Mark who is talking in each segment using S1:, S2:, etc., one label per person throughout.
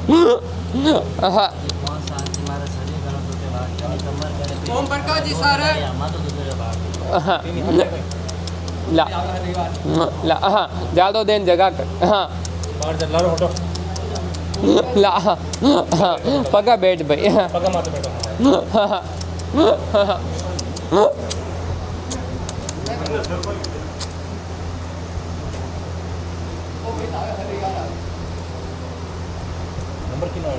S1: हाँ
S2: ओम प्रकाश जी सर
S1: हाँ ला ला हाँ ज़्यादा दिन जगह कर हाँ ला हाँ पका बैठ भाई हाँ
S3: नंबर कितना है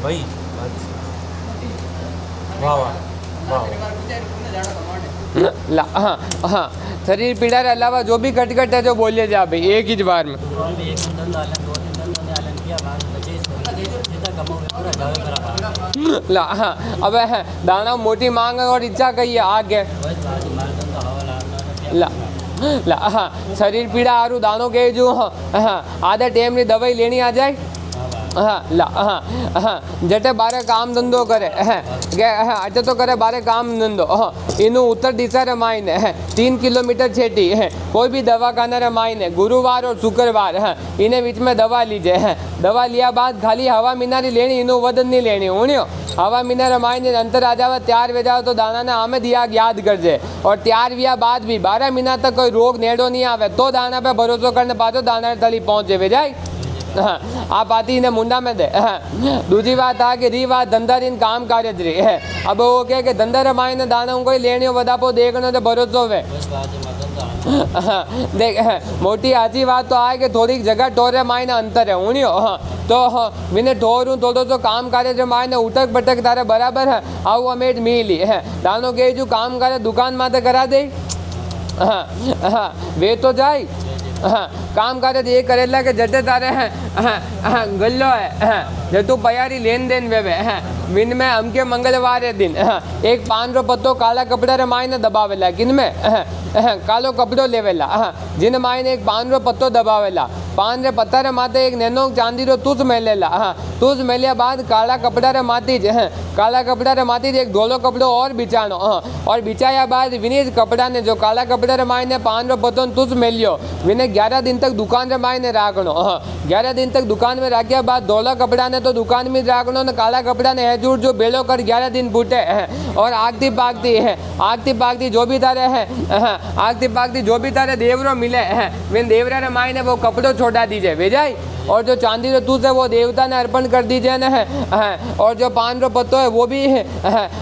S3: भाई वाह वाह वाह
S1: ला हाँ हाँ शरीर पीड़ा के अलावा जो भी कटकट है जो बोलिए जा भाई एक ही बार में ला हाँ अब है दाना मोटी मांग और इच्छा कही है आगे ला ला हाँ शरीर पीड़ा आरू दानों के जो हाँ आधा टाइम री दवाई लेनी आ जाए हाँ ला हाँ हाँ जटे बारे काम धंधो करे के अटे तो करे बारे काम धंधो इनू उत्तर दिशा रे मायने 3 किलोमीटर छेटी कोई भी दवाखाना रे मायने गुरुवार और शुक्रवार इन्हें बीच में दवा लीजिए दवा लिया बाद खाली हवा मीनारी लेनी इनू वदन नहीं लेनी उन्यो हवा मीना रे मायने अंतर आ जावा त्यार वे जाओ तो दाना ने आमे दिया याद करजे और त्यार विया बाद भी 12 महीना तक कोई रोग नेड़ो नहीं आवे तो दाना पे भरोसा करने पातो दाना तली पहुंचे वे जाए हाँ आप आती ने मुंडा में दे दूसरी बात आ कि री बात धंधा दिन काम कार्य रही है अब वो कहे कि धंधा रे मायने दाना कोई लेनी हो वदापो देखना तो भरोसो वे देख मोटी आची बात तो आए कि थोड़ी जगह टोरे मायने अंतर है उनियो तो मैंने ठोरूँ थोड़ो सो काम कार्य जो मायने उठक बटक तारे बराबर है आऊ अमेट मिली है दानो के जो काम कार्य दुकान माते करा दे हाँ हाँ वे तो जाए हाँ काम कार्य ये करेला के जटे तारे हैं हाँ गल्लो है जो तू पयारी लेन देन वे विन में हमके मंगलवार है दिन एक 5 पत्तो काला कपड़ा रे मायने दबावेला किन में कालो कपड़ो लेवेला जिन मायने एक 5 पत्तो दबावेला 5 पत्ता रे माथे एक नैनो चांदी रो तुस मेलेला तुस मेलिया बाद काला कपड़ा रे माती काला कपड़ा रे माती एक धोलो कपड़ो और बिछानो और बिछाया बाद विनीत कपड़ा ने जो काला कपड़ा रे मायने 5 पत्तो तुस मेलियो विने 11 दिन तक दुकान रे मायने राखनो 11 दिन तक दुकान में राख्या बाद धोला कपड़ा ने तो दुकान में राखनो ने काला कपड़ा ने हजूर जो बेलो कर 11 दिन बूटे और आगती पागती जो भी तारे है आगती पागती जो भी तारे देवरो मिले विन देवरा रे मायने वो कपड़ो छोड़ा दीजिए वे जाए और जो चांदी रो तूस है वो देवता ने अर्पण कर दीजिए न और जो 5 पत्तो है वो भी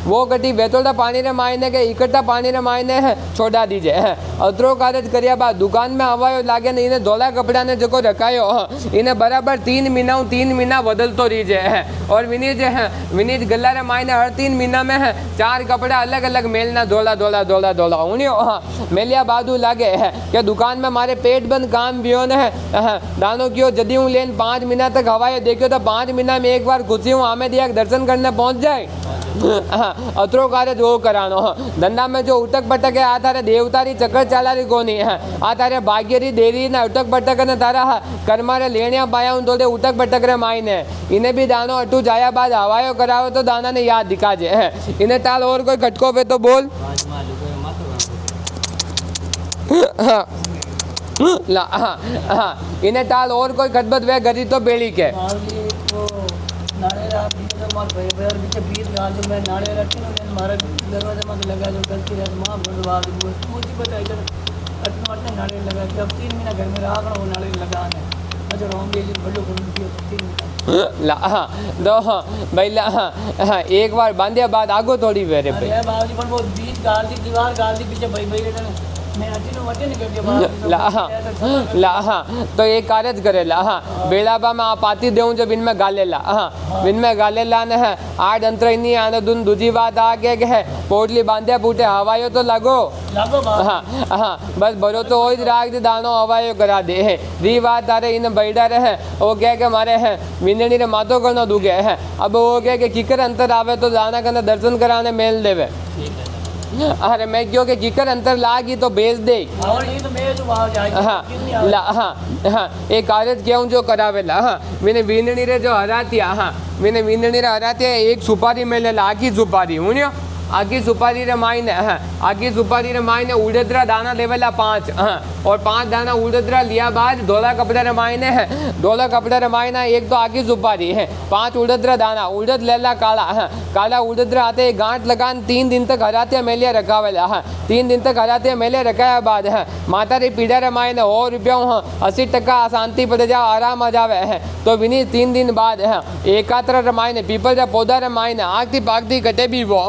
S1: वो कटी बेतोड़ा पानी रे मायने के इकट्ठा पानी रे मायने छोड़ा दीजिए अतरो कार्य करिया बाद दुकान में आवायो लागे ने इन्हें धोला कपड़ा ने जो रखायो इन्हें बराबर 3 महीना बदलतो रहीजे और विनीत गला रे मायने हर 3 महीना में 4 कपड़ा अलग अलग मेलना धोला उन्यो मेलिया बादू लागे कि दुकान में मारे पेट बंद काम भी ने दानो क्यों जदी हूँ लेन 5 महीना तक हवाए देखियो तो 5 महीना में एक बार खुशी हूँ आमे दिया दर्शन करने पहुँच जाए अतरो कार्य जो करानो धंधा में जो उटक पटक है आ तारे देवतारी चक्कर चाला रही कोनी है आ तारे भाग्य री देरी ना उटक पटक ने तारा कर्मा रे लेनिया पाया हूँ तो उटक पटक रे मायने इन्हें भी दानो अटू जाया बाद हवायो कराओ तो दाना ने याद दिखा जे इन्हें ताल और कोई खटको पे तो बोल ला हाँ हाँ इन्हें टाल और कोई खतबत वे गरी तो बेड़ी के ला हाँ दो हाँ भाई ला हाँ एक बार बांधिया बाद आगो थोड़ी वेरे भाई तो एक कार्य करे बेलाबा में आप आती देऊँ जब इनमें गालेला इनमें गालेला ने है 8 अंतर नहीं आने दून दूसरी बात आगे है पोटली बांधे बूटे हवायो तो लगो बस भरो तो हो राग दे दानो हवायो करा दे है री बात तारे इन बैठा रहे वो कह के मारे हैं विंदनी रे मातो करना दुगे है अब वो कह के किकर अंतर आवे तो दाना करना दर्शन कराने मेल देवे अरे मैं क्यों के किकर अंतर लागी तो बेच दे एक कार्य क्यों जो करावेला मैंने विंदनी रे जो हरातिया मैंने विंदनी रे हरातिया एक सुपारी मेले लागी सुपारी उन्यो आगी सुपारी रे मायने आगी सुपारी रे मायने उड़दरा दाना लेवला 5 और 5 दाना उड़दरा लिया बाद धोला कपड़ा रे मायने धोला कपड़ा रे मायना एक तो आगी सुपारी है 5 उड़दरा दाना उड़द लेला काला काला उड़दरा आते गांठ लगान 3 दिन तक हराते मेलिया रखावेला 3 दिन तक हराते मेले रखाया बाद माता रे पीड़ा रे मायने हो रुपया 80% शांति पड़ जाओ आराम आ जावे तो विनी 3 दिन बाद एकात्र रे मायने पीपल रे पौधा रे मायने आगती पागती कटे भी वो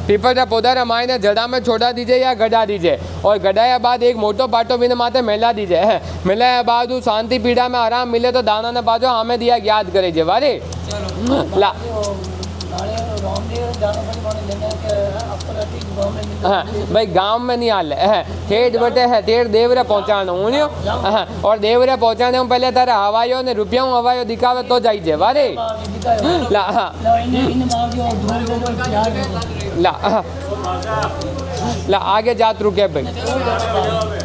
S1: पीपल रे पौधा रे मायने जड़ा में छोड़ा दीजिए या गड़ा दीजिए और गड़ाया बाद एक मोटो पाटो बिना माथे मेला दीजिए मेलाया बाद शांति पीड़ा में आराम मिले तो दाना ने बाजो हमें दिया याद करे जे वारे ला हाँ भाई गांव में नहीं हाल है ठेठ बटे है ठेठ देवरे पहुँचानो उन्यो और देवरे पहुँचाने में पहले तारे हवायो ने रुपया हवायो दिखावे तो जाई जे वारे ला ला ला आगे जात रुके भाई